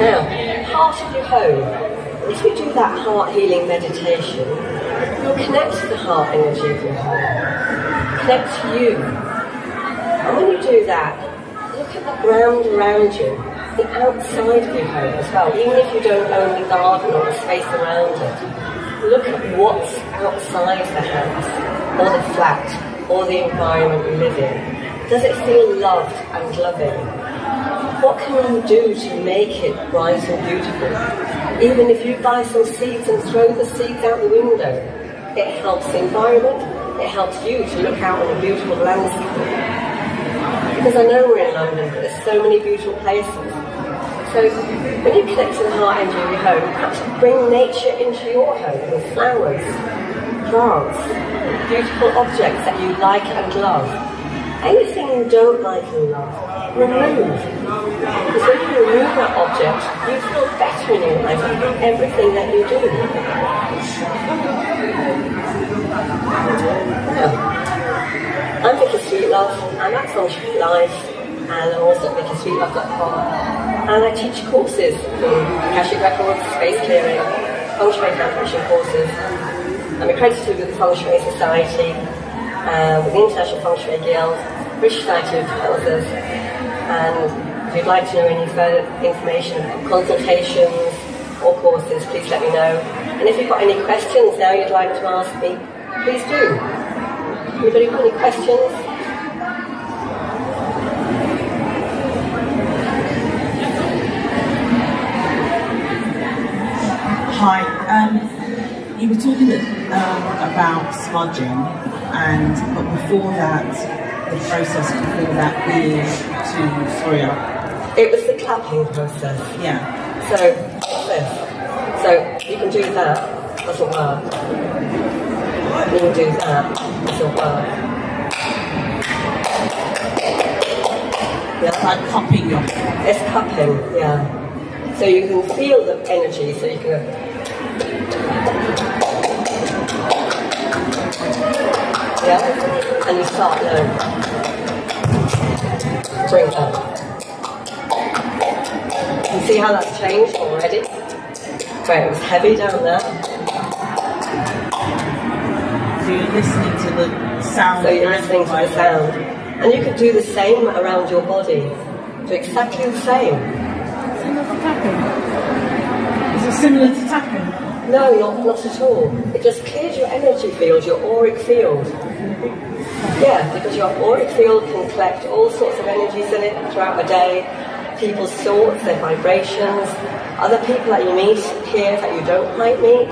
Now, heart of your home. If you do that heart healing meditation, you'll connect to the heart energy of your home. Connect to you. And when you do that, look at the ground around you, the outside of your home as well. Even if you don't own the garden or the space around it, look at what's outside the house, or the flat, or the environment you live in. Does it feel loved and loving? What can you do to make it bright and beautiful? Even if you buy some seeds and throw the seeds out the window, it helps the environment, it helps you to look out on a beautiful landscape. Because I know we're in London, but there's so many beautiful places. So when you connect to the heart energy of your home, perhaps bring nature into your home with flowers, plants, beautiful objects that you like and love. Anything you don't like and love, remove. Because when you remove that object, you feel better in your life and everything that you do. I'm Vicky Sweetlove, I'm at Feng Shui Live, and I'm also at vickysweetlove.com. And I teach courses in Akashic Records, space clearing, Feng Shui Foundation courses. I'm accredited with the Feng Shui Society, with the International Feng Shui Guild, British Society of Houses, and if you'd like to know any further information, consultations or courses, please let me know. And if you've got any questions now you'd like to ask me, please do. Anybody got any questions? Hi, you were talking about smudging, but before that, the process before that being to, it was the clapping process. Yeah. So, this. So, you can do that, doesn't work. You can do that, doesn't work. Yeah. Like cupping your... It's cupping, yeah. So you can feel the energy, so you can go... Yeah, and you start low. Bring that. You see how that's changed already? Right, it was heavy down there. So you're listening to the sound. So you're listening to the sound. And you could do the same around your body. Do exactly the same. Similar to tapping? Is it similar to tapping? No, not at all. It just clears your energy field, your auric field. Yeah, because your auric field can collect all sorts of energies in it throughout the day. People's thoughts, their vibrations, other people that you meet here that you don't quite meet.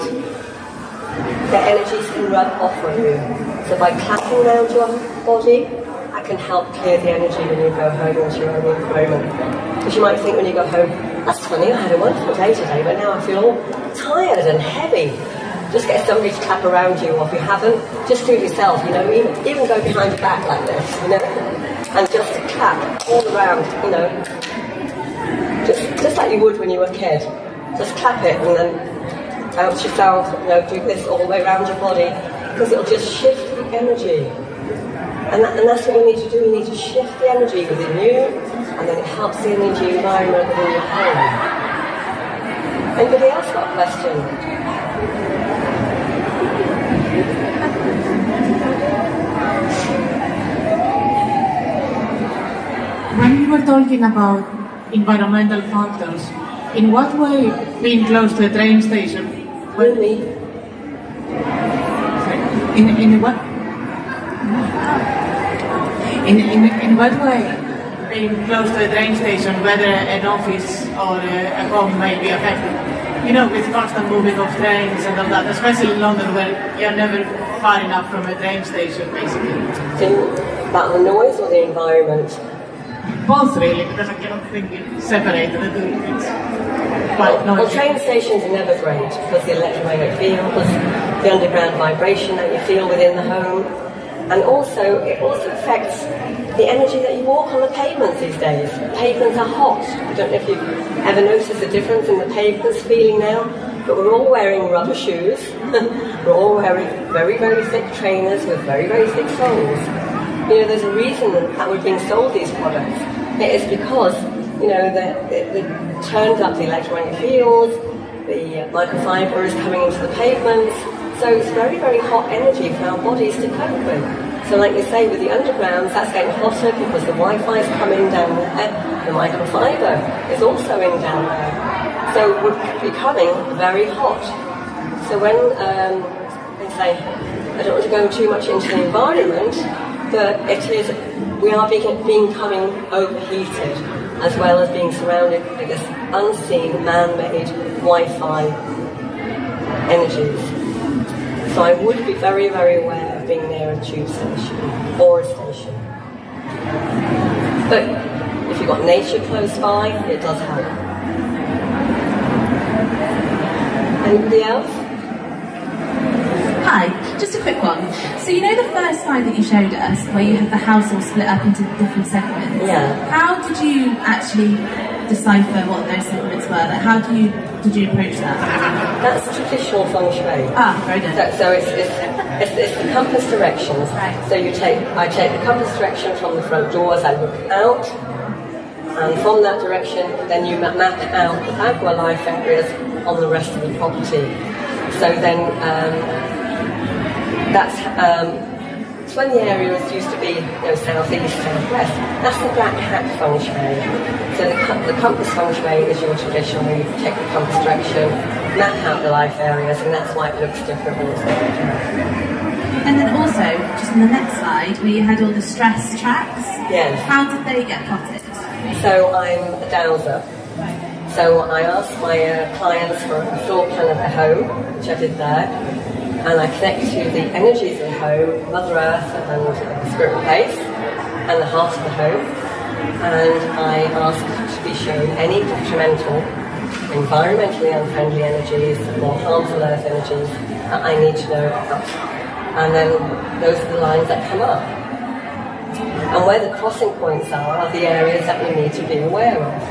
Their energies can rub off on you. So by clapping around your body, that can help clear the energy when you go home into your own environment. Because you might think when you go home, that's funny, I had a wonderful day today, but now I feel all tired and heavy. Just get somebody to clap around you, or if you haven't, just do it yourself, you know, even go behind your back like this, you know, and just clap all around, you know, just like you would when you were a kid. Just clap it and then bounce yourself, you know, do this all the way around your body, because it'll just shift the energy. And that's what you need to do. You need to shift the energy within you, and then it helps the energy environment within your home. Anybody else got a question? When you were talking about environmental factors, in what way being close to a train station? Really? In what? In what way being close to a train station, whether an office or a home may be affected? You know, with constant moving of trains and all that, especially in London where you're never far enough from a train station, basically. About the noise or the environment? Both really, because I cannot think it separated. It's quite noisy. Well, train stations are never great because the electromagnetic field, plus the underground vibration that you feel within the home. And also, it also affects the energy that you walk on the pavements these days. Pavements are hot. I don't know if you've ever noticed the difference in the pavements feeling now, but we're all wearing rubber shoes. We're all wearing very, very thick trainers with very, very thick soles. You know, there's a reason that we're being sold these products. It is because, you know, the turned up the electromagnetic fields, the microfiber is coming into the pavements, so it's very, very hot energy for our bodies to cope with. So like you say, with the undergrounds, that's getting hotter because the Wi-Fi is coming down there, the microfiber is also in down there. So we're becoming very hot. So when, they say, I don't want to go too much into the environment, but we are becoming overheated, as well as being surrounded by this unseen, man-made Wi-Fi energies. So I would be very, very aware of being near a tube station or a station. But if you've got nature close by, it does help. Anybody else? Hi, just a quick one. So you know the first slide that you showed us, where you have the house all split up into different segments? Yeah. How did you actually decipher what those segments were? Like, how did you approach that? That's traditional feng shui. Ah, very good. So it's the compass directions. Right. So I take the compass direction from the front door as I look out, and from that direction, then you map out the agua life areas on the rest of the property. So then that's when the areas used to be southeast, southwest. That's the black hat feng shui. So the compass feng shui is your traditional, where you take the compass direction, map out the life areas, and that's why it looks different when it's there. And then also, just on the next slide, where you had all the stress tracks. Yes. How did they get plotted? So I'm a dowser. So I asked my clients for a floor plan of their home, which I did there, and I connect to the energies of the home, Mother Earth and the spirit place, and the heart of the home, and I ask to be shown any detrimental, environmentally unfriendly energies or harmful earth energies that I need to know about. And then those are the lines that come up. And where the crossing points are the areas that we need to be aware of.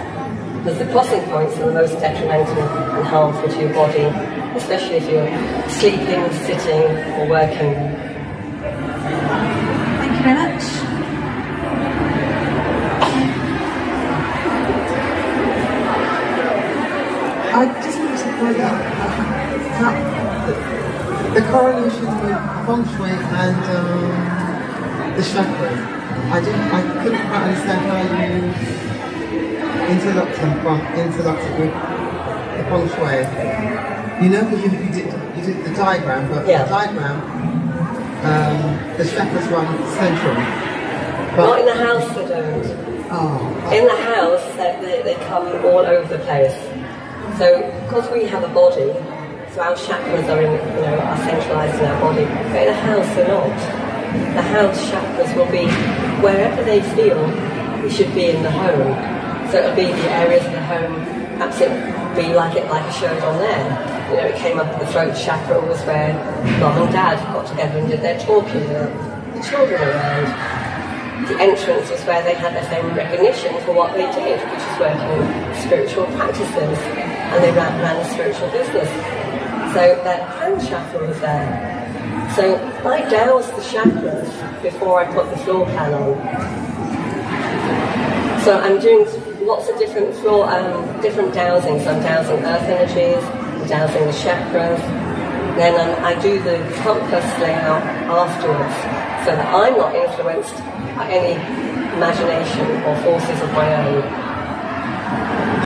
Because the crossing points are the most detrimental and harmful to your body, especially if you're sleeping, sitting, or working. Thank you very much. I just want to point out the correlation with feng shui and the chakras. I couldn't quite understand how you interlocking with the feng shui. You know, because you did the diagram, but yeah. The diagram, the chakras run central. But not in the house, they don't. Oh. In the house, they come all over the place. So, because we have a body, so our chakras are are centralised in our body. But in a house, they're not. The house chakras will be wherever they feel we should be in the home. So it'll be the areas of the home, perhaps it'll be like I showed on there. It came up at the throat chakra was where mum and dad got together and did their talking, the children around. The entrance was where they had their same recognition for what they did, which is working in spiritual practices, and they ran a spiritual business. So that crown chakra was there. So I douse the chakras before I put the floor plan on. So I'm doing lots of different different dowsings. I'm dowsing earth energies, I'm dowsing the chakras. Then I do the compass layout afterwards, so that I'm not influenced by any imagination or forces of my own.